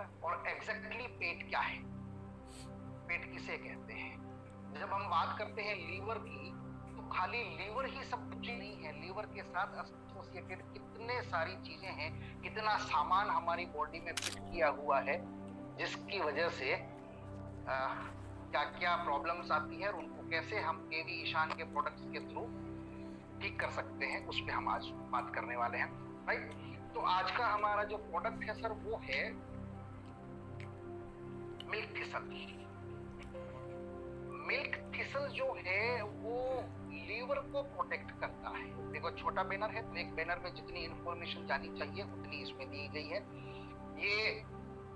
ना। और एग्जैक्टली पेट क्या है, पेट किसे कहते हैं? जब हम बात करते हैं लीवर की, तो खाली लीवर ही सब कुछ नहीं है, लीवर के साथ एसोसिएटेड कितने सारी चीजें हैं, कितना सामान हमारी बॉडी में फिट किया हुआ है, जिसकी वजह से क्या क्या प्रॉब्लम्स आती है और उनको कैसे हम केवी ईशान के प्रोडक्ट्स के थ्रू ठीक कर सकते हैं, उस पे हम आज बात करने वाले हैं, राइट। तो आज का हमारा जो प्रोडक्ट है सर, वो है मिल्क थिसल। मिल्क थिसल जो है वो लीवर को प्रोटेक्ट करता है। देखो छोटा बैनर है, तो एक बैनर में जितनी इंफॉर्मेशन जानी चाहिए उतनी इसमें दी गई है। ये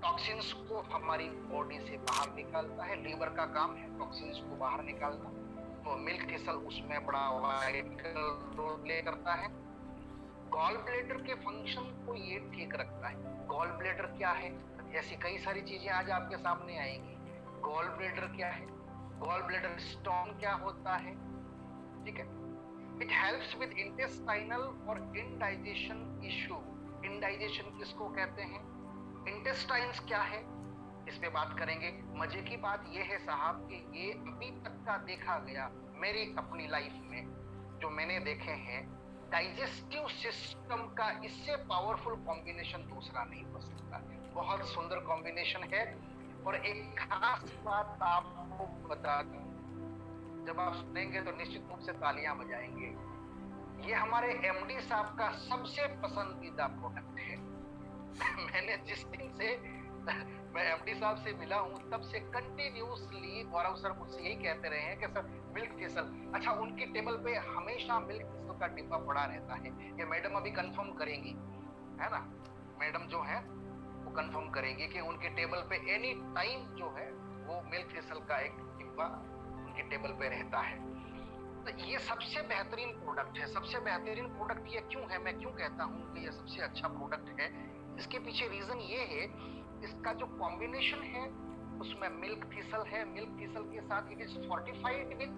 टॉक्सिन्स को हमारी बॉडी से बाहर निकालता है, लीवर का काम है टॉक्सिन्स को बाहर निकालना, तो मिल्क थिसल उसमें बड़ा वाइटल रोल प्ले करता है। गॉल ब्लैडर के फंक्शन को ये ठीक रखता है। गॉल ब्लैडर क्या है, ऐसी कई सारी चीजें आज आपके सामने आएंगी। गॉल ब्लैडर क्या है, गॉल ब्लैडर स्टोन क्या होता है, ठीक है। इट हेल्प्स विद इंटेस्टाइनल और इंडाइजेशन इशू। इंडाइजेशन किसको कहते हैं, इंटेस्टाइन्स क्या है, इस पे बात करेंगे। मजे की बात ये है साहब कि ये अभी तक का देखा गया मेरी अपनी लाइफ में, जो मैंने देखे हैं, डाइजेस्टिव सिस्टम का इससे पावरफुल कॉम्बिनेशन दूसरा नहीं हो सकता। बहुत सुंदर कॉम्बिनेशन है। और एक खास बात आपको बता दूं, जब आप सुनेंगे तो निश्चित रूप से तालियां बजाएंगे। ये हमारे एमडी साहब का सबसे पसंदीदा प्रोडक्ट है। मैंने जिस दिन से मैं एमडी साहब से मिला हूं, तब से कंटिन्यूसली गौरव सर मुझसे यही कहते रहे हैं कि सर मिल्क थिसल। अच्छा, उनकी टेबल पे हमेशा मिल्क थिसल का डिब्बा पड़ा रहता है। ये मैडम अभी कंफर्म करेंगी, है ना, मैडम जो है वो कंफर्म करेंगे कि उनके टेबल पे एनी टाइम जो है वो मिल्क थिसल का एक डिब्बा उनकी टेबल पे रहता है। तो ये सबसे बेहतरीन प्रोडक्ट है। सबसे बेहतरीन प्रोडक्ट ये क्यों है, मैं क्यों कहता हूँ कि ये सबसे अच्छा प्रोडक्ट है, इसके पीछे रीजन ये है, इसका जो कॉम्बिनेशन है उसमें मिल्क थिसल है। मिल्क थिसल के साथ it is fortified with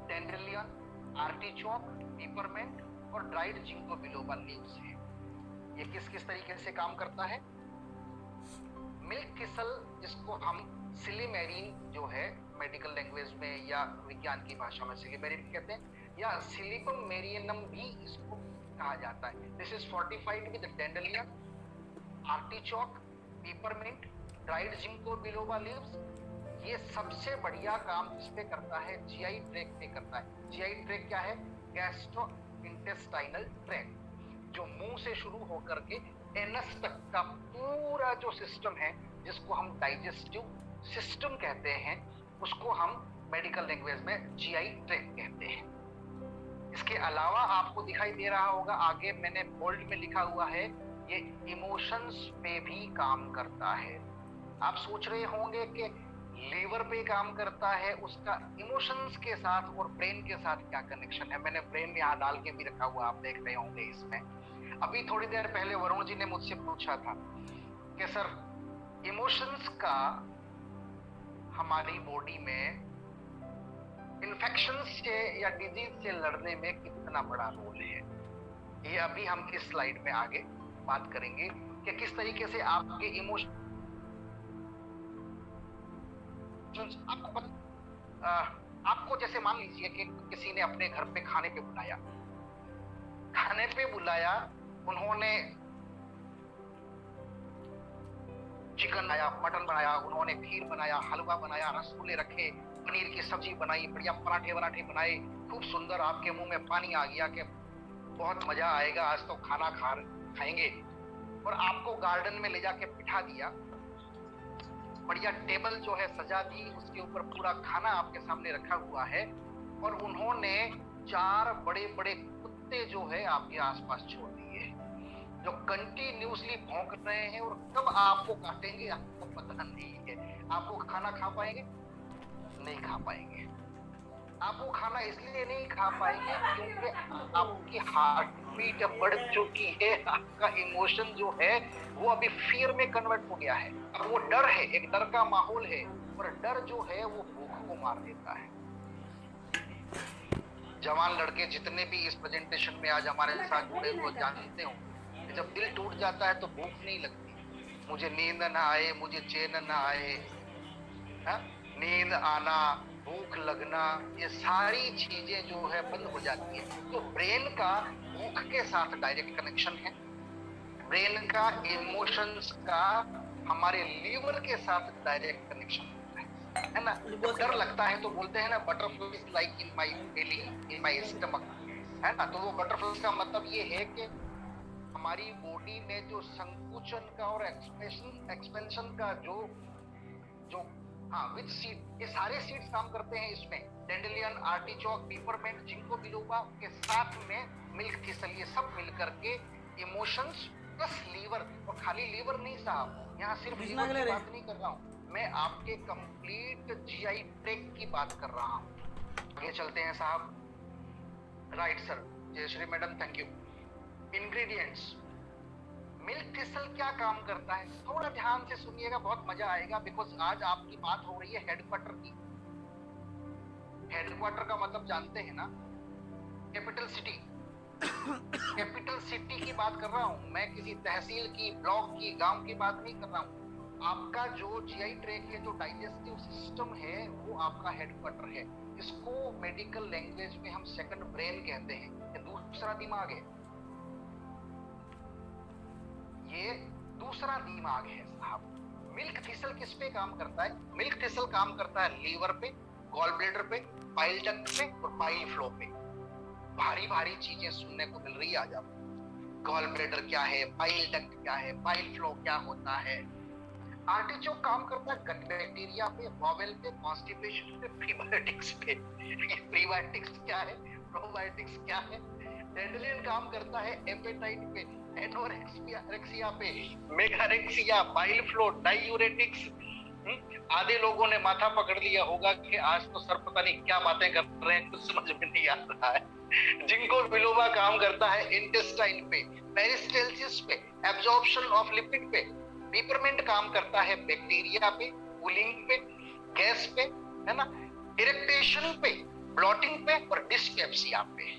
dandelion, artichoke, peppermint और ड्राइड जिंको बिलोबा लीव्स है। ये किस किस तरीके से काम करता है? मिल्क थिसल, जिसको हम सिलिमेरीन जो है मेडिकल लैंग्वेज में या विज्ञान की भाषा में सिलिमेरीन कहते हैं, या सिलिकम मेरियनम भी इसको कहा जाता है। This is fortified with dandelion, artichoke, peppermint, dried ginkgo biloba leaves. ये सबसे बढ़िया काम इस पे करता है, जीआई ट्रैक्ट पे करता है। जीआई ट्रैक्ट क्या है? गैस्ट्रो इंटेस्टाइनल ट्रैक्ट, जो मुंह से शुरू होकर के एनस तक का पूरा जो सिस्टम है, जिसको हम डाइजेस्टिव सिस्टम कहते हैं, उसको हम मेडिकल लैंग्वेज में जीआई ट्रैक्ट कहते हैं। इसके अलावा आपको दिखाई दे रहा होगा आगे मैंने बोल्ड में लिखा हुआ है, ये इमोशंस पे भी काम करता है। आप सोच रहे होंगे कि लीवर पे काम करता है, उसका इमोशंस के साथ और ब्रेन के साथ क्या कनेक्शन है? मैंने ब्रेन यहाँ डाल के भी रखा हुआ, आप देख रहे होंगे इसमें। अभी थोड़ी देर पहले वरुण जी ने मुझसे पूछा था कि सर इमोशंस का हमारी बॉडी में इन्फेक्शन से या डिजीज से लड़ने में कितना बड़ा रोल है। ये अभी हम इस स्लाइड में आगे बात करेंगे कि किस तरीके से आपके इमोशन आपको जैसे मान लीजिए कि किसी ने अपने घर पे खाने पे बुलाया, उन्होंने चिकन बनाया, मटन बनाया, उन्होंने खीर बनाया, हलवा बनाया, रसगुल्ले रखे, पनीर की सब्जी बनाई, बढ़िया पराठे बनाए, खूब सुंदर। आपके मुंह में पानी आ गया कि बहुत मजा आएगा, आज तो खाना खाएंगे। और आपको गार्डन में ले जाके बिठा दिया, बढ़िया टेबल जो है सजा दी, उसके ऊपर पूरा खाना आपके सामने रखा हुआ है, और उन्होंने 4 बड़े बड़े कुत्ते जो है आपके आसपास छोड़ दिए, जो कंटिन्यूसली भौंक रहे हैं, और कब आपको काटेंगे आपको पता नहीं है। आप वो खाना खा पाएंगे? नहीं खा पाएंगे। आप वो खाना इसलिए नहीं खा पाएंगे क्योंकि आपकी हार्ट बीट बढ़ चुकी है, आपका इमोशन जो है वो अभी फियर में कन्वर्ट हो गया है। अब वो डर है, एक डर का माहौल है, और डर जो है वो भूख को मार देता है। जवान लड़के जितने भी इस प्रेजेंटेशन में आज हमारे साथ जुड़े वो जानते हो कि जब दिल टूट जाता है तो भूख नहीं लगती, मुझे नींद ना आए, मुझे चैन ना आए, हाँ? नींद आना, भूख लगना, ये सारी चीजें जो है बंद हो जाती है। तो ब्रेन का भूख के साथ डायरेक्ट कनेक्शन है, ब्रेन का इमोशंस का हमारे लीवर के साथ डायरेक्ट कनेक्शन होता है ना। जब डर लगता है तो बोलते हैं ना, butterfly like in my belly, in my stomach, है ना। तो वो बटरफ्लाई का मतलब ये है कि हमारी बॉडी में जो संकुचन का और एक्सपेंशन का जो जो हाँ विच सीड, ये सारे सीड्स काम करते हैं इसमें। Dandelion, artichoke, peppermint, ginkgo biloba के साथ में मिल्क थिसल, ये सब मिलकर के इमोशंस प्लस लीवर। और खाली लीवर नहीं साहब, यहाँ सिर्फ लीवर की बात नहीं कर रहा हूँ मैं, आपके कंप्लीट जीआई ट्रैक्ट की बात कर रहा हूँ। आगे चलते हैं साहब। Right sir, Jayshree madam, thank you. Ingredients, milk thistle क्या काम करता है, थोड़ा ध्यान से सुनिएगा, बहुत मजा आएगा। बिकॉज आज आपकी बात हो रही है हेडक्वार्टर की। हेडक्वार्टर का मतलब जानते हैं ना, कैपिटल सिटी। कैपिटल सिटी की बात कर रहा हूं मैं, किसी तहसील की, ब्लॉक की, गांव की बात नहीं कर रहा हूं। आपका जो जीआई ट्रैक्ट है, जो डाइजेस्टिव सिस्टम है, वो आपका हेडक्वार्टर है। इसको मेडिकल लैंग्वेज में हम सेकंड ब्रेन कहते हैं, ये दूसरा दिमाग है, ये दूसरा दिमाग है साहब। मिल्क थिसल किस पे काम करता है? मिल्क थिसल काम करता है लीवर पे, गॉल ब्लैडर पे, पाइल डक्ट पे और पाइल फ्लो पे। भारी भारी चीजें सुनने को मिल रही है आज आपको। गॉल ब्लैडर क्या है, पाइल डक्ट क्या है, पाइल फ्लो क्या होता है। आर्टिचोक काम करता है गट बैक्टीरिया पे, बॉवेल पे, कॉन्स्टिपेशन पे, प्रीबायोटिक्स पे। प्रीबायोटिक्स क्या है, प्रोबायोटिक्स क्या है। डेंडेलियन काम करता है एपेटाइट पे, एनोरेक्सिया पे, मेगारेक्सिया, बाइल फ्लो, डाइयूरेटिक्स। आधे लोगों ने माथा पकड़ लिया होगा कि आज तो सर पता नहीं क्या बातें कर रहे हैं, कुछ समझ में नहीं आ रहा है। जिंको बिलोबा काम करता है इंटेस्टाइन पे, पेरिस्टाल्सिस पे, एब्जॉर्प्शन ऑफ लिपिड पे। पिपरमेंट काम करता है बैक्टीरिया पे, कूलिंग पे, गैस पे, है ना, इरिटेशन पे, ब्लॉटिंग पे और डिस्पेप्सिया पे।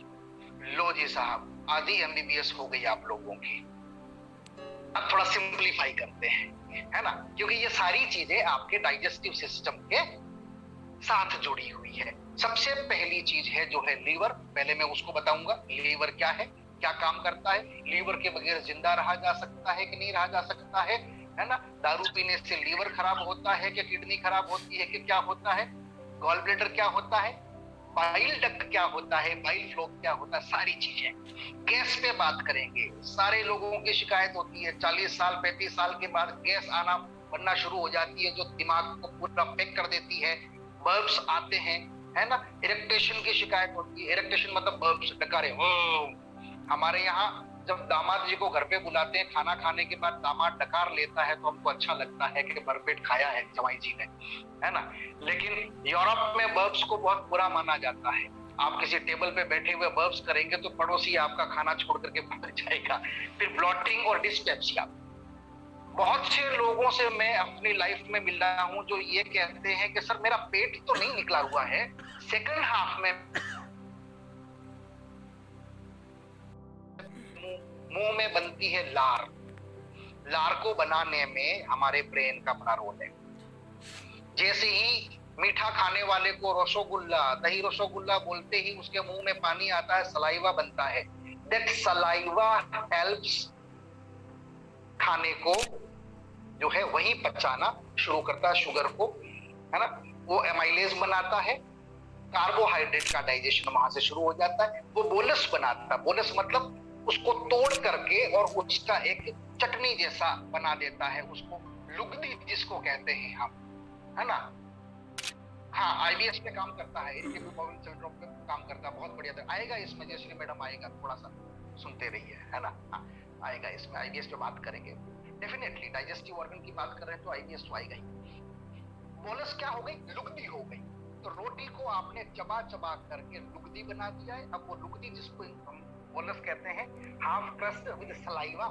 लो जी साहब, आधी एमबीबीएस हो गई आप लोगों की। अब थोड़ा सिंपलीफाई करते हैं, है ना, क्योंकि ये सारी चीजें आपके डाइजेस्टिव सिस्टम के साथ जुड़ी हुई है। सबसे पहली चीज है जो है लीवर। पहले मैं उसको बताऊंगा लीवर क्या है, क्या काम करता है। लीवर के बगैर जिंदा रहा जा सकता है कि नहीं रहा जा सकता है ना। दारू पीने से लीवर खराब होता है कि किडनी खराब होती है कि क्या होता है। गॉल ब्लैडर क्या होता है, बाइल डक्ट क्या होता है, बाइल फ्लो क्या होता है, सारी चीजें। गैस पे बात करेंगे। सारे लोगों की शिकायत होती है 40 साल 35 साल के बाद गैस आना बनना शुरू हो जाती है, जो दिमाग को पूरा पैक कर देती है। बर्ब्स आते हैं, है ना। इरिटेशन की शिकायत होती है। इरिटेशन मतलब बर्ब्स, डकारे। हमारे यहाँ जब दामाद जी को घर पे बुलाते हैं, खाना खाने के बाद दामाद डकार लेता है तो हमको अच्छा लगता है कि भरपेट खाया है जमाई जी ने, है ना। लेकिन यूरोप में बर्ब्स को बहुत बुरा माना जाता है। आप किसी टेबल पे बैठे हुए बर्ब्स करेंगे तो पड़ोसी आपका खाना छोड़ करके भाग जाएगा। फिर ब्लॉटिंग और डिस्पेप्सिया। बहुत से लोगों से मैं अपनी लाइफ में मिल रहा हूं जो ये कहते हैं कि सर मेरा पेट तो नहीं निकला हुआ है, सेकंड हाफ में मुंह में बनती है लार। लार को बनाने में हमारे ब्रेन का बड़ा रोल है। जैसे ही मीठा खाने वाले को रसोगुल्ला, दही रसोगुल्ला बोलते ही उसके मुंह में पानी आता है, सलाइवा बनता है। दैट सलाइवा हेल्प्स खाने को जो है वही पचाना शुरू करता है, शुगर को, है ना। वो एमाइलेज बनाता है, कार्बोहाइड्रेट का डाइजेशन वहां से शुरू हो जाता है। वो बोलस बनाता है, बोलस मतलब उसको तोड़ करके और उसका एक चटनी जैसा बना देता है, उसको लुगदी जिसको कहते हैं हम, है ना। हाँ, आईबीएस पे काम करता है, इरिटेबल बाउल सिंड्रोम पे काम करता है। बहुत बढ़िया आएगा इसमें, जयश्री मैडम आएगा, थोड़ा सा सुनते रहिए, है ना। हाँ, आएगा इसमें, आईबीएस पे बात करेंगे डेफिनेटली। डाइजेस्टिव ऑर्गन की बात कर रहे हैं तो आईबीएस तो आएगा ही। बोलस क्या हो गई, लुगदी हो गई। तो रोटी को आपने चबा चबा करके लुगदी बना दिया है। अब वो लुगदी जिसको हम बोलस कहते हैं, हाफ क्रस्ट विद सलाइवा,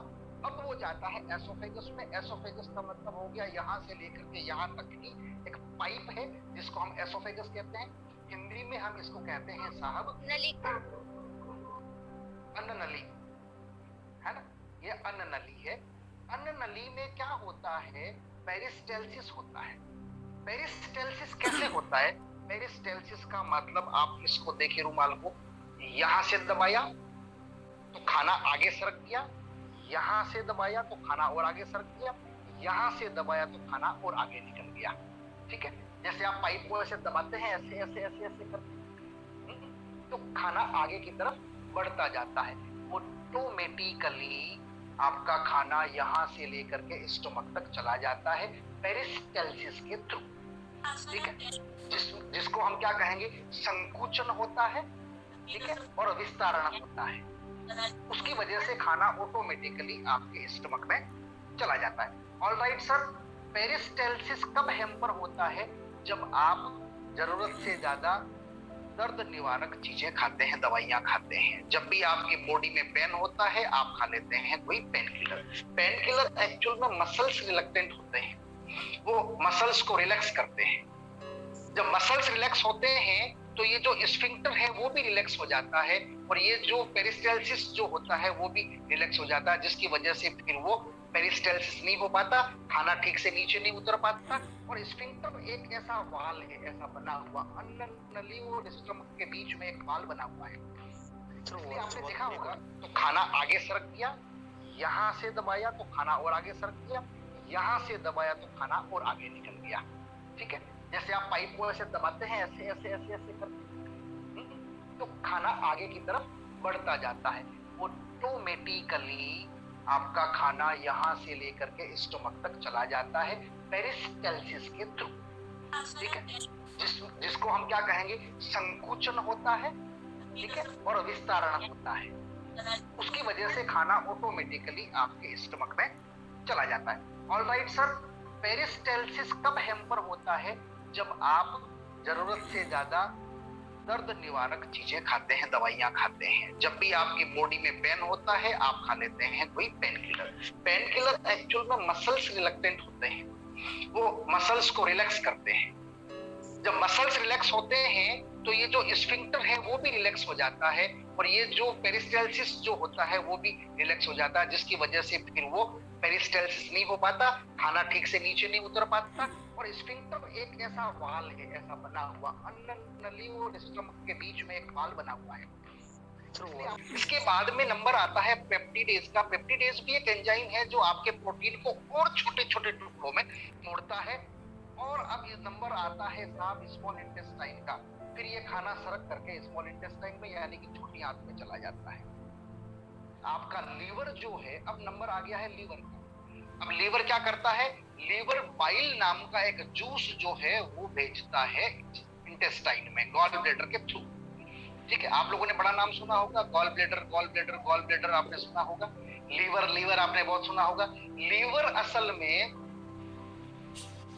अब वो जाता है एसोफेगस में। एसोफेगस का मतलब हो गया यहाँ से लेकर के यहाँ तक की एक पाइप है जिसको हम एसोफेगस कहते हैं। हिंदी में हम इसको कहते हैं साहब नलिका, अन्न नली, है ना। ये अन्न नली है। अन्न नली में क्या होता है, पेरिस्टेल्सिस होता है। पेरिस्टेल्सिस कैसे होता है? पेरिस्टेल्सिस का मतलब आप इसको देखिए, रुमाल को यहां से दबाया तो खाना आगे सरक गया, यहां से दबाया तो खाना और आगे सरक गया, यहां से दबाया तो खाना और आगे निकल गया। ठीक है, जैसे आप पाइप को ऐसे दबाते हैं, ऐसे ऐसे ऐसे ऐसे करते, तो खाना आगे की तरफ बढ़ता जाता है। ऑटोमेटिकली आपका खाना यहां से लेकर के स्टमक तक चला जाता है पेरिस्टेल्सिस के थ्रू। ठीक है, जिसको हम क्या कहेंगे, संकुचन होता है, ठीक है, और विस्तारण होता है। उसकी वजह से खाना ऑटोमेटिकली आपके स्टमक में चला जाता है। ऑलराइट सर, पेरिस्टेल्सिस कब हैम्पर होता है? जब आप जरूरत से ज्यादा दर्द निवारक चीजें खाते हैं, दवाइयां खाते हैं। जब भी आपकी बॉडी में पेन होता है, आप खा लेते हैं कोई pain killer. Pain killer actual में मसल्स रिलक्टेंट होते हैं, वो मसल्स को रिलैक्स करते हैं। जब मसल्स रिलैक्स होते हैं तो ये जो स्फिंक्टर है वो भी रिलैक्स हो जाता है, और ये जो पेरिस्टेल्सिस जो होता है वो भी रिलैक्स हो जाता है, जिसकी वजह से फिर वो पेरिस्टेल्सिस नहीं हो पाता, खाना ठीक से नीचे नहीं उतर पाता। और स्फिंक्टर एक ऐसा वाल है, ऐसा बना हुआ, अन्न नली और स्टमक के बीच में एक वाल बना हुआ है। इसलिए आपने देखा होगा, तो खाना आगे सरक गया, यहाँ से दबाया तो खाना और आगे सरक गया, यहाँ से दबाया तो खाना और आगे निकल गया। ठीक है, जैसे आप पाइप को ऐसे दबाते हैं, ऐसे ऐसे ऐसे ऐसे करते, तो खाना आगे की तरफ बढ़ता जाता है। ऑटोमेटिकली आपका खाना यहाँ से लेकर के स्टमक तक चला जाता है पेरिस्टेल्सिस के थ्रू। ठीक है, जिसको हम क्या कहेंगे, संकुचन होता है, ठीक है, और विस्तारण होता है। उसकी वजह से खाना ऑटोमेटिकली आपके स्टमक में चला जाता है। ऑलराइट सर, पेरिस्टेल्सिस कब हैम्पर होता है? जब आप जरूरत से ज्यादा दर्द निवारक चीजें खाते हैं, दवाइयां खाते हैं। जब भी आपकी बॉडी में पेन होता है, आप खा लेते हैं कोई pain killer. Pain killer actual में मसल्स रिलक्टेंट होते हैं, वो मसल्स को रिलैक्स करते हैं। जब मसल्स रिलैक्स होते हैं तो ये जो स्फिंक्टर है वो भी रिलैक्स हो जाता है, और ये जो पेरिस्टेल्सिस जो होता है वो भी रिलैक्स हो जाता है, जिसकी वजह से फिर वो पेरिस्टेल्सिस नहीं हो पाता, खाना ठीक से नीचे नहीं उतर पाता। और स्फिंक्टर एक ऐसा वाल है, ऐसा बना हुआ, अन्न नली और स्टमक के बीच में एक वाल बना हुआ है। इसके बाद में नंबर आता है पेप्टिडेज का। पेप्टिडेज भी एक एंजाइम है जो आपके प्रोटीन को और छोटे छोटे टुकड़ों में तोड़ता है। और अब ये नंबर आता है साहब स्मॉल इंटेस्टाइन का। फिर ये खाना सरक करके स्मॉल इंटेस्टाइन में, यानी कि छोटी आंत में चला जाता है। आपका लीवर जो है, अब नंबर आ गया है लीवर का। अब लीवर क्या करता है? लीवर बाइल नाम का एक जूस जो है वो भेजता है इंटेस्टाइन में, गॉल ब्लैडर के थ्रू। ठीक है, आप लोगों ने बड़ा नाम सुना होगा, gall bladder, gall bladder, gall bladder आपने सुना होगा। लीवर, लीवर आपने बहुत सुना होगा। लीवर असल में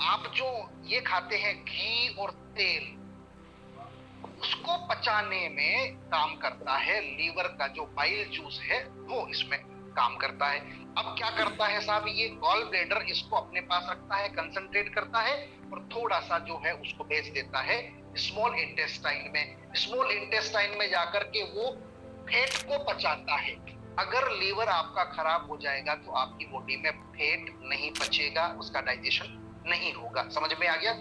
आप जो ये खाते हैं घी और तेल, उसको पचाने में काम करता है। लीवर का जो बाइल जूस है वो इसमें काम करता है। अब क्या करता है साहब, ये गॉल ब्लैडर इसको अपने पास रखता है, कंसंट्रेट करता है, और थोड़ा सा जो है उसको भेज देता है स्मॉल इंटेस्टाइन में। स्मॉल इंटेस्टाइन में जाकर के वो फैट को पचाता है। अगर लीवर आपका खराब हो जाएगा तो आपकी बॉडी में फैट नहीं पचेगा, उसका डाइजेशन नहीं होगा। समझ में आ गया?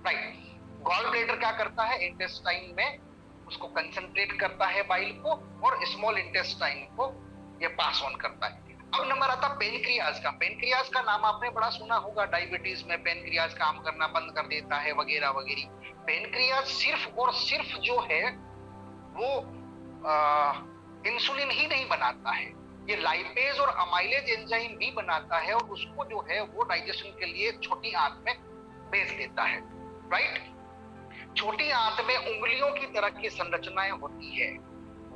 राइट। गॉल ब्लैडर क्या करता है, इंटेस्टाइन में उसको कंसंट्रेट करता है बाइल को, और स्मॉल इंटेस्टाइन को ये पास ऑन करता है। अब नंबर आता पेनक्रियाज का। पेनक्रियाज का नाम आपने बड़ा सुना होगा, डायबिटीज में पेनक्रियाज काम करना बंद कर देता है वगैरह वगैरह। पेनक्रियाज सिर्फ और सिर्फ जो है वो इंसुलिन ही नहीं बनाता है, ये लाइपेज और अमाइलेज एंजाइम भी बनाता है, और उसको जो है वो डाइजेशन के लिए छोटी आंत में भेज देता है। राइट। छोटी आंत में उंगलियों की तरह की संरचनाएं होती है।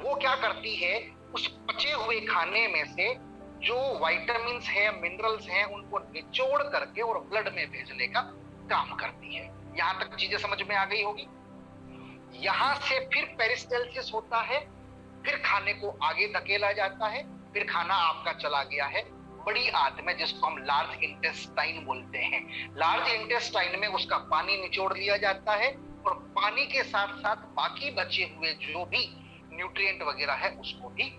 वो क्या करती है, उस पचे हुए खाने में से जो विटामिन्स हैं, मिनरल्स हैं, उनको निचोड़ करके और ब्लड में भेजने का काम करती है। यहां तक चीजें समझ में आ गई होगी। यहां से फिर पेरिस्टेल्सिस होता है, फिर खाने को आगे धकेला जाता है, फिर खाना आपका चला गया है बड़ी आंत में, जिसको हम लार्ज इंटेस्टाइन बोलते हैं। लार्ज इंटेस्टाइन में उसका पानी निचोड़ लिया जाता है, और पानी के साथ साथ बाकी बचे हुए जो भी न्यूट्रिएंट वगैरह है उसको भी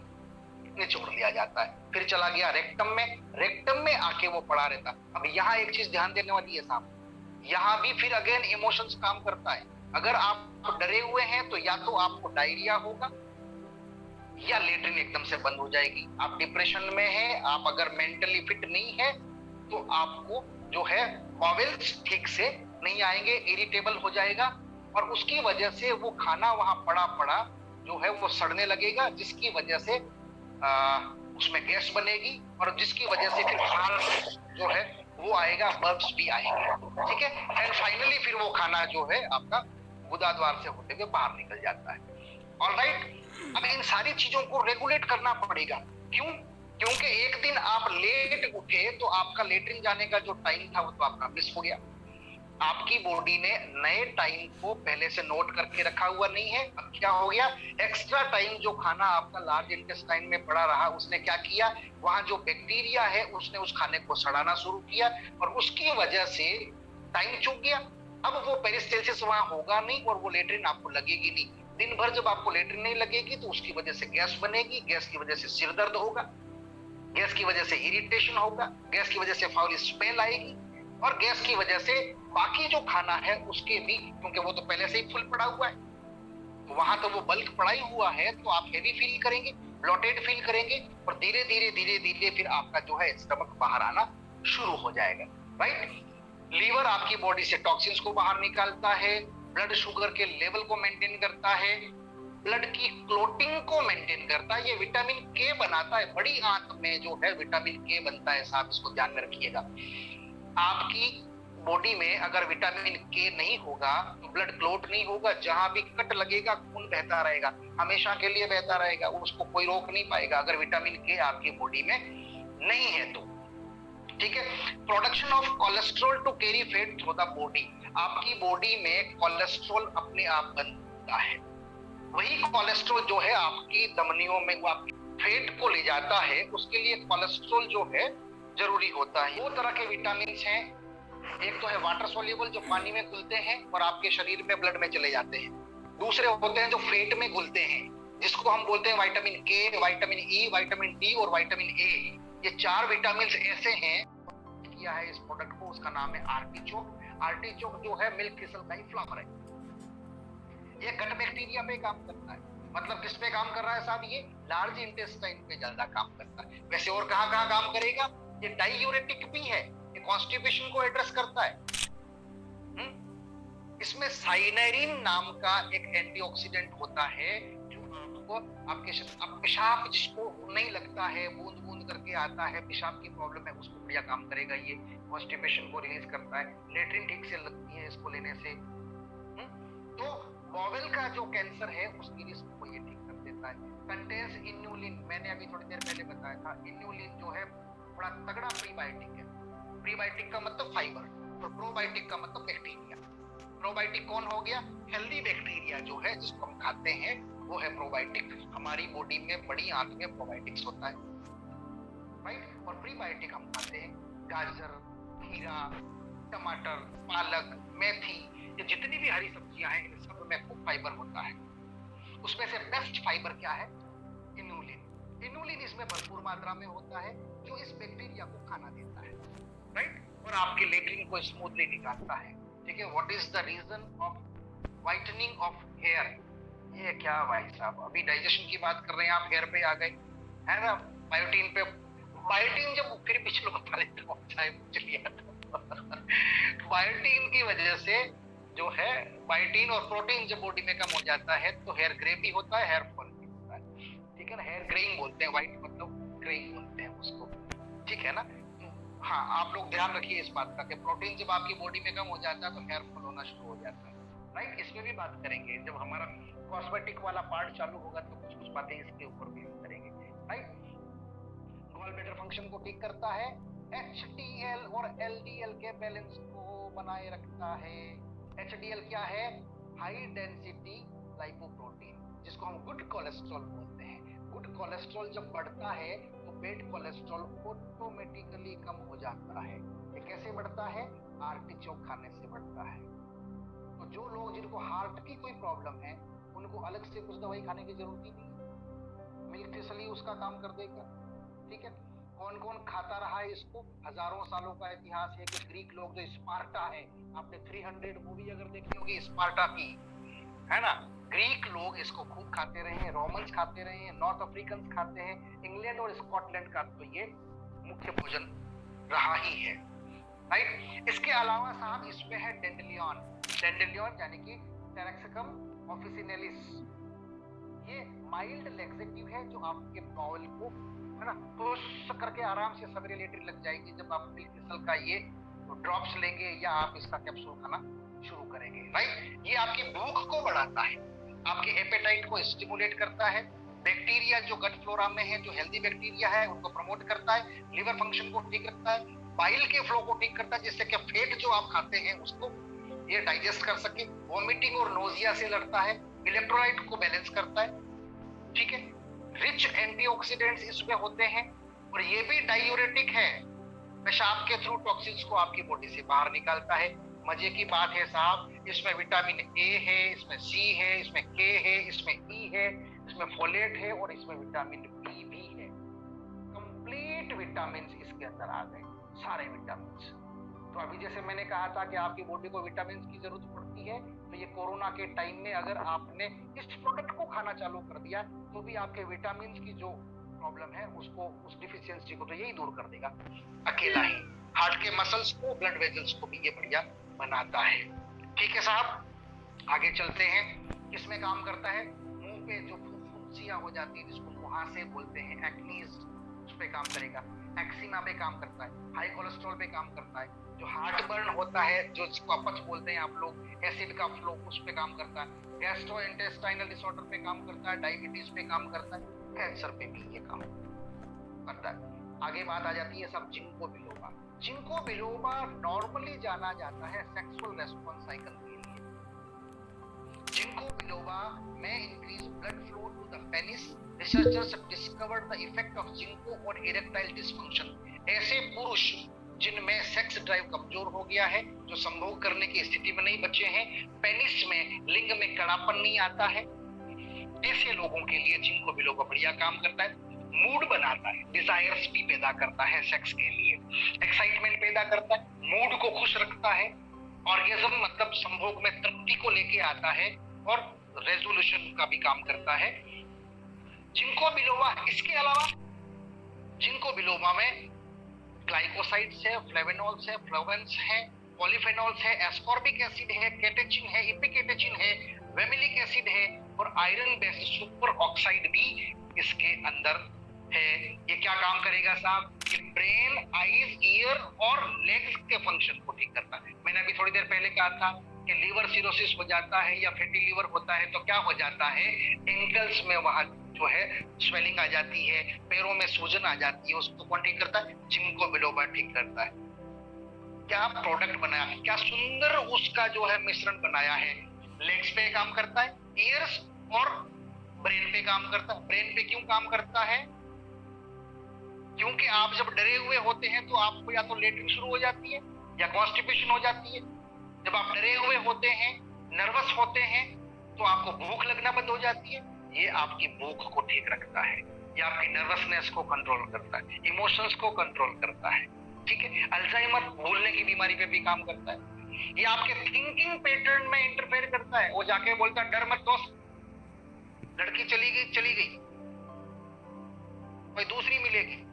निचोड़ लिया जाता है, फिर चला गया रेक्टम में आके वो पड़ा रहता। अब यहाँ एक चीज ध्यान देने वाली है साहब, यहाँ भी फिर अगेन इमोशंस काम करता है। अगर आप डरे हुए हैं तो या तो आपको डायरिया होगा या लेटरिन एकदम से बंद हो जाएगी। आप डिप्रेशन में है, आप अगर मेंटली फिट नहीं है तो आपको जो है बॉवेल्स ठीक से नहीं आएंगे, इरिटेबल हो जाएगा और उसकी वजह से वो खाना वहां पड़ा पड़ा जो है वो सड़ने लगेगा, जिसकी वजह से उसमें गैस बनेगी और जिसकी वजह से फिर हार्ट जो है वो आएगा, बर्ब्स भी आएंगे, ठीक है। एंड फाइनली फिर वो खाना जो है आपका गुदा द्वार से होते हुए बाहर निकल जाता है। ऑलराइट, अब इन सारी चीजों को रेगुलेट करना पड़ेगा। क्यों? क्योंकि एक दिन आप लेट उठे तो आपका लेटरिन जाने का जो टाइम था वो तो आपका मिस हो गया। आपकी बॉडी ने नए टाइम को पहले से नोट करके रखा हुआ नहीं है। अब क्या हो गया, एक्स्ट्रा टाइम जो खाना आपका लार्ज इंटेस्टाइन में पड़ा रहा, उसने क्या किया, वहां जो बैक्टीरिया है उसने उस खाने को सड़ाना शुरू किया और उसकी वजह से टाइम चूक गया। अब वो पेरिस्टेल्सिस वहां होगा नहीं और वो लेटरिन आपको लगेगी नहीं। दिन भर जब आपको लेटरिन नहीं लगेगी तो उसकी वजह से गैस बनेगी, गैस की वजह से सिर दर्द होगा, गैस की वजह से इरिटेशन होगा, गैस की वजह से फाउल स्मेल आएगी और गैस की वजह से बाकी जो खाना है उसके भी, क्योंकि वो तो पहले से ही फुल पड़ा हुआ है, तो वहां तो वो बल्क पड़ा ही हुआ है, तो आप हेवी फील करेंगे, ब्लोटेड फील करेंगे और धीरे धीरे फिर आपका जो है स्टमक बाहर आना शुरू हो जाएगा। राइट, लीवर आपकी बॉडी से टॉक्सिन्स को बाहर निकालता है, ब्लड शुगर के लेवल को मेंटेन करता है, ब्लड की क्लोटिंग को मेंटेन करता है, ये विटामिन के बनाता है। बड़ी आंत में जो है विटामिन के बनता है साहब, इसको ध्यान में रखिएगा। आपकी बॉडी में अगर विटामिन के नहीं होगा तो ब्लड क्लोट नहीं होगा, जहां भी कट लगेगा खून बहता रहेगा, हमेशा के लिए बहता रहेगा, उसको कोई रोक नहीं पाएगा अगर विटामिन के आपकी बॉडी में नहीं है तो, ठीक है। Production of cholesterol to carry fat through the body, आपकी बॉडी में कोलेस्ट्रॉल अपने आप बनता है, वही कोलेस्ट्रॉल जो है आपकी धमनियों में वो आपकी फैट को ले जाता है, उसके लिए कोलेस्ट्रॉल जो है जरूरी होता है। दो तरह के विटामिन हैं, एक तो है वाटर सोल्यूबल जो पानी में घुलते हैं और आपके शरीर में ब्लड में चले जाते हैं, दूसरे होते हैं जो फैट में घुलते हैं जिसको हम बोलते हैं विटामिन के, विटामिन ई, विटामिन डी और विटामिन ए। ये चार विटामिन ऐसे हैं, किया है इस प्रोडक्ट को, उसका नाम है आर्टिचोक। आर्टिचोक जो है मिल्क क्रिस्टल का ही फ्लावर है, ये गट बैक्टीरिया पे काम करता है। मतलब किस पे काम कर रहा है साहब, ये लार्ज इंटेस्टाइन पे ज्यादा काम करता है। वैसे और कहां-कहां काम करेगा, ये डायूरेटिक भी है, ये कॉन्स्टिपेशन को एड्रेस करता है। इसमें साइनेरिन नाम का एक एंटीऑक्सीडेंट होता है जो आपको आपके पेशाब जिसको नहीं लगता है, बूंद बूंद करके आता है, पेशाब की प्रॉब्लम है, उसको बढ़िया काम करेगा। ये कॉन्स्टिपेशन को रिलीज करता है, लेटरिन ठीक से लगती है इसको लेने से। तो बॉवेल का जो कैंसर है उसकी रिस्क को ये ठीक कर देता है। कंटेन्स इन्यूलिन, मैंने अभी थोड़ी देर पहले बताया था, इन्यूलिन जो है बड़ा तगड़ा प्रीबायोटिक है। प्रीबायोटिक का मतलब फाइबर और प्रोबायोटिक का मतलब बैक्टीरिया। प्रोबायोटिक कौन हो गया, हेल्दी बैक्टीरिया जो है जिसको हम खाते हैं वो है प्रोबायोटिक। हमारी बॉडी में बड़ी आंत में प्रोबायोटिक्स होता है, राइट। और प्रीबायोटिक हम खाते हैं गाजर, खीरा, टमाटर, पालक, मेथी, ये जितनी भी हरी सब्जियां हैं इन सब में खूब फाइबर होता है। उसमें से बेस्ट फाइबर क्या है, इन्यूलिन। इन्यूलिन इसमें भरपूर मात्रा में होता है जो इस बैक्टीरिया को खाना देता है, राइट, और आपके लेटरिन को स्मूथली निकालता है, ठीक है। What is the reason of whitening of hair, ये क्या भाई साहब, अभी डाइजेशन की बात कर रहे हैं आप, हेयर पे आ गए, है ना। बायोटीन पे, बायोटीन जब फिर पिछले बता देता हूँ, चलिए बायोटीन की वजह से जो है, बायोटीन और प्रोटीन जब बॉडी में कम हो जाता है तो हेयर ग्रे भी होता है, हेयर फॉल भी होता है, ठीक है ना। हेयर ग्रेइंग बोलते हैं, व्हाइट मतलब ग्रेइंग बोलते हैं उसको, ठीक है ना। हाँ, आप लोग ध्यान रखिए इस बात का कि प्रोटीन जब आपकी बॉडी में कम हो जाता है तो हेयर फॉल होना शुरू हो जाता है, राइट। इसमें भी बात करेंगे जब हमारा कॉस्मेटिक वाला पार्ट चालू होगा तो कुछ कुछ बातें इसके ऊपर भी करेंगे, राइट। गॉल ब्लैडर फंक्शन को ठीक करता है, HDL और LDL के बैलेंस को बनाए रखता है। HDL क्या है, हाई डेंसिटी लाइपोप्रोटीन, जिसको हम गुड कोलेस्ट्रॉल बोलते हैं। गुड कोलेस्ट्रॉल जब बढ़ता है तो बैड कोलेस्ट्रॉल ऑटोमेटिकली कम हो जाता है। ये कैसे बढ़ता है, आर्टिचोक खाने से बढ़ता है। तो जो लोग जिनको हार्ट की कोई प्रॉब्लम है उनको अलग से कुछ दवाई खाने की जरूरत ही नहीं, मिल्क थिसली उसका काम कर देगा। ठीक है, कौन कौन खाता रहा है इसको, हजारों सालों का इतिहास है कि ग्रीक लोग, जो स्पार्टा है, आपने 300 मूवी अगर देखी होगी स्पार्टा की, है ना, ग्रीक लोग इसको खूब खाते रहे हैं, रोमन्स खाते रहे हैं, नॉर्थ अफ्रीकन खाते हैं, इंग्लैंड और स्कॉटलैंड का तो ये मुख्य भोजन रहा ही है, राइट। इसके अलावा साहब इसमें है डेंडेलियन, डेंडेलियन यानी कि टेरेक्सिकम ऑफिसिनेलिस, ये माइल्ड लेक्सेटिव है जो आपके बाउल को, है ना, पुश करके आराम से सवेरे लेटने लग जाएगी जब आप मिल्क थिसल का ये ड्रॉप्स लेंगे या आप इसका कैप्सूल खाना शुरू करेंगे, राइट। ये आपकी भूख को बढ़ाता है, आपके एपेटाइट को स्टिमुलेट करता है, बैक्टीरिया जो गट फ्लोरा में है, जो हेल्दी बैक्टीरिया है उनको प्रमोट करता है, लिवर फंक्शन को ठीक रखता है, बाइल के फ्लो को ठीक करता है, जिससे कि फेट जो आप खाते हैं उसको ये डाइजेस्ट कर सके, वॉमिटिंग और नोजिया से लड़ता है, इलेक्ट्रोलाइट को बैलेंस करता है, ठीक है। रिच एंटीऑक्सीडेंट्स इसमें होते हैं और ये भी डायूरेटिक है, पेशाब के थ्रू टॉक्सिन्स को आपकी बॉडी से बाहर निकालता है। मजे की बात है साहब, इसमें विटामिन ए है, इसमें सी है, इसमें के है, इसमें ई है, इसमें फोलेट है और इसमें विटामिन बी भी है। कंप्लीट विटामिन इसके अंदर आ गए, सारे विटामिन। तो अभी जैसे मैंने कहा था कि आपकी बॉडी को विटामिन की जरूरत पड़ती है, तो ये कोरोना के टाइम में अगर आपने इस प्रोडक्ट को खाना चालू कर दिया तो भी आपके विटामिन की जो प्रॉब्लम है उसको, उस डिफिशियंसी को तो यही दूर कर देगा अकेला ही। हार्ट के मसल्स को, ब्लड वेजल्स को भी ये बढ़िया बनाता है। ठीक है साहब, आगे चलते हैं। किसमें काम करता है, मुंह पे जो फुंसियां हो जाती है जिसको मुहासे बोलते हैं, एक्नीज, उस पे काम करेगा, एक्सिमा पे काम करता है, हाई कोलेस्ट्रॉल पे काम करता है, जो हार्ट बर्न होता है, जो जिसको अपच बोलते हैं आप लोग, एसिड का फ्लो, उस पे काम करता है, गैस्ट्रो इंटेस्टाइनल डिसऑर्डर पे काम करता है, डायबिटीज पे काम करता है, कैंसर पे भी ये काम करता है। आगे बात आ जाती है सब ginkgo biloba. Ginkgo biloba normally जाना जाता है सेक्सुअल रेस्पॉन्स साइकिल के लिए। जिंको बिलोबा में increase blood flow to the penis. Researchers discovered the effect of ginkgo on erectile dysfunction. ऐसे पुरुष जिनमें सेक्स ड्राइव कमजोर हो गया है, जो संभोग करने की स्थिति में नहीं बचे हैं, पेनिस में, लिंग में कड़ापन नहीं आता है, ऐसे लोगों के लिए जिंको बिलोबा बढ़िया काम करता है। मूड बनाता है, डिजायर्स भी पैदा करता है सेक्स के लिए, एक्साइटमेंट पैदा करता है, मूड को खुश रखता है, ऑर्गेज्म मतलब संभोग में तृप्ति को लेके आता है और रेजोल्यूशन का भी काम करता है जिंको बिलोबा। इसके अलावा जिंको बिलोबा में ग्लाइकोसाइड्स है, फ्लेवेनॉल्स है, फ्लोवेंस है, पॉलीफेनॉल्स है, एस्कॉर्बिक एसिड है, केटेचिन है, इपिकेटेचिन है, वेमिलिक एसिड है और आयरन बेस्ड सुपर ऑक्साइड भी इसके अंदर है। ये क्या काम करेगा साहब, ये ब्रेन, आईज, ईयर और लेग्स के फंक्शन को ठीक करता है। मैंने अभी थोड़ी देर पहले कहा था कि लीवर सिरोसिस हो जाता है या फैटी लीवर होता है तो क्या हो जाता है, एंकल्स में वहां जो है स्वेलिंग आ जाती है, पैरों में सूजन आ जाती है, उसको कौन ठीक करता है, जिंको बिलोबा ठीक करता है। क्या प्रोडक्ट बनाया, क्या सुंदर उसका जो है मिश्रण बनाया है। लेग्स पे काम करता है, ईयर्स और ब्रेन पे काम करता है। ब्रेन पे क्यों काम करता है, क्योंकि आप जब डरे हुए होते हैं तो आपको या तो लेटरिन शुरू हो जाती है या कॉन्स्टिपेशन हो जाती है। जब आप डरे हुए होते हैं, नर्वस होते हैं, तो आपको भूख लगना बंद हो जाती है। ये आपकी भूख को ठीक रखता है, ये आपकी नर्वसनेस को कंट्रोल करता है, इमोशंस को कंट्रोल करता है, ठीक है। अल्जाइमर, भूलने की बीमारी पे भी काम करता है। ये आपके थिंकिंग पैटर्न में इंटरफेयर करता है। वो जाके बोलता है डर मत दोस्त, लड़की चली गई चली गई, कोई दूसरी मिलेगी।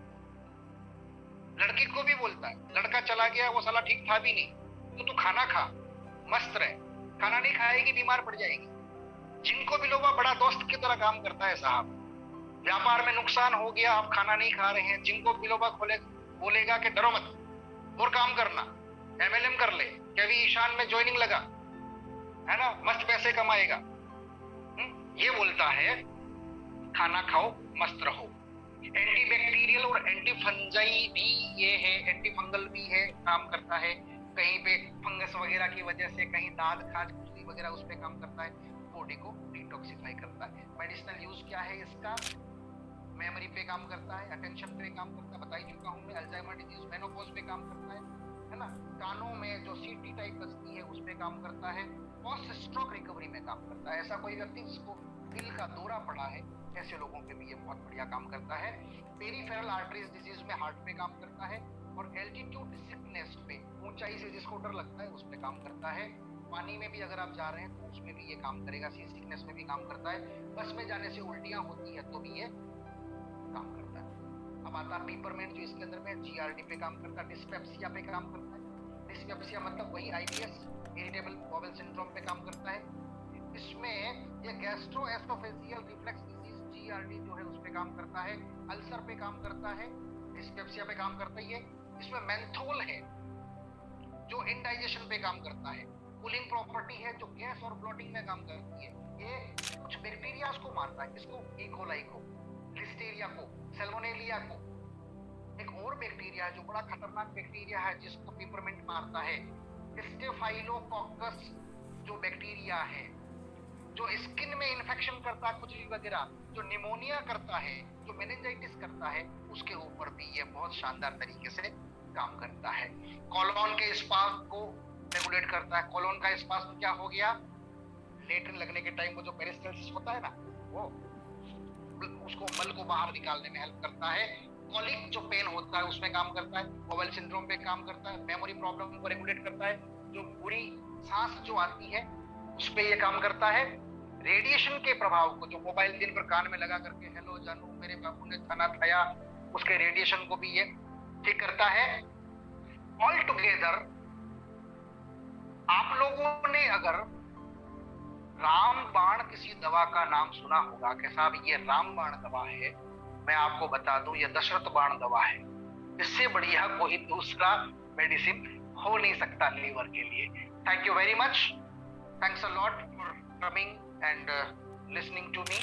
लड़की को भी बोलता है लड़का चला गया, वो साला ठीक था भी नहीं, तो तू खाना खा, मस्त रहे, खाना नहीं खाएगी बीमार पड़ जाएगी। जिनको बिलोबा बड़ा दोस्त की तरह काम करता है साहब। व्यापार में नुकसान हो गया, आप खाना नहीं खा रहे हैं, जिनको बिलोबा बोलेगा कि डरो मत और काम करना, एमएलएम कर ले, केवी ईशान में ज्वाइनिंग लगा, है ना, मस्त पैसे कमाएगा। ये बोलता है खाना खाओ, मस्त रहो। एंटीबैक्टीरियल और एंटी फंजाई भी ये है, एंटी फंगल भी है, काम करता है। कहीं पे फंगस वगैरह की वजह से कहीं दाद, खाज, खुजली वगैरह उस पे काम करता है, बॉडी को डिटॉक्सिफाई करता है। मेडिसिनल यूज क्या है इसका, मेमोरी पे काम करता है, अटेंशन पे काम करता है, बता ही चुका हूं मैं, अल्जाइमर डिजीज, मेनोपॉज पे काम करता है ना, कानों में जो सीटी टाइप बजती है उस पे काम करता है, पोस्ट स्ट्रोक रिकवरी में काम करता है। ऐसा कोई व्यक्ति जिसको दिल का दौरा पड़ा है ऐसे लोगों पे भी ये बहुत बढ़िया काम करता है। पेरिफेरल आर्टरीज डिजीज में हार्ट पे काम करता है, और एल्टीट्यूड सिकनेस पे, ऊंचाई से जिसको डर लगता है उस पे काम करता है। पानी में भी अगर आप जा रहे हैं तो उसमें भी ये काम करेगा, सी सिकनेस में भी काम करता है, बस में जाने से उल्टियां होती है तो भी ये काम करता है। अब आता है पीपरमेंट जो इसके अंदर में जीआरडी पे काम करता है, डिस्पेप्सिया पे काम करता है। डिस्पेप्सिया मतलब वही आईबीएस, इरिटेबल बाउल सिंड्रोम पे काम करता है। इसमें ये गैस्ट्रोएसोफेजियल रिफ्लेक्स डिजीज जीआरडी जो है उस पे काम करता है, अल्सर पे काम करता है, डिस्पेप्सिया पे काम करता ही है। इसमें मेंथोल है जो इंडाइजेशन पे काम करता है, कूलिंग प्रॉपर्टी है जो गैस और ब्लोटिंग में काम करती है। ये कुछ बैक्टीरिया को मारता है, इसको इकोलाई को, लिस्टेरिया को, सैल्मोनेलिया को। एक और बैक्टीरिया जो बड़ा खतरनाक बैक्टीरिया है जिसको पिपरमिंट मारता है, स्टेफाइलोकोकस जो बैक्टीरिया है, जो स्किन में इन्फेक्शन करता है, खुजली वगैरह, जो निमोनिया करता है, जो मेनिंजाइटिस करता है, उसके ऊपर भी ये बहुत शानदार तरीके से काम करता है। कोलोन के स्पास को रेगुलेट करता है। कोलोन का स्पास क्या हो गया, लेटरिन लगने के टाइम को जो पेरिस्टाल्सिस होता है ना, वो उसको मल को बाहर निकालने में हेल्प करता है। कॉलिक जो पेन होता है उसमें काम करता है, बाउल सिंड्रोम पे काम करता है, मेमोरी प्रॉब्लम को रेगुलेट करता है, जो बुरी सांस जो आती है उस पे ये काम करता है। रेडिएशन के प्रभाव को, जो मोबाइल दिन भर कान में लगा करके हेलो जानू मेरे बाबू ने खाना खाया, उसके रेडिएशन को भी ये ठीक करता है। ऑल टुगेदर आप लोगों ने अगर रामबाण किसी दवा का नाम सुना होगा कि साहब ये रामबाण दवा है, मैं आपको बता दूं ये दशरथ बाण दवा है। इससे बढ़िया कोई दूसरा मेडिसिन हो नहीं सकता लीवर के लिए। Thank you very much, thanks a lot for coming and listening to me.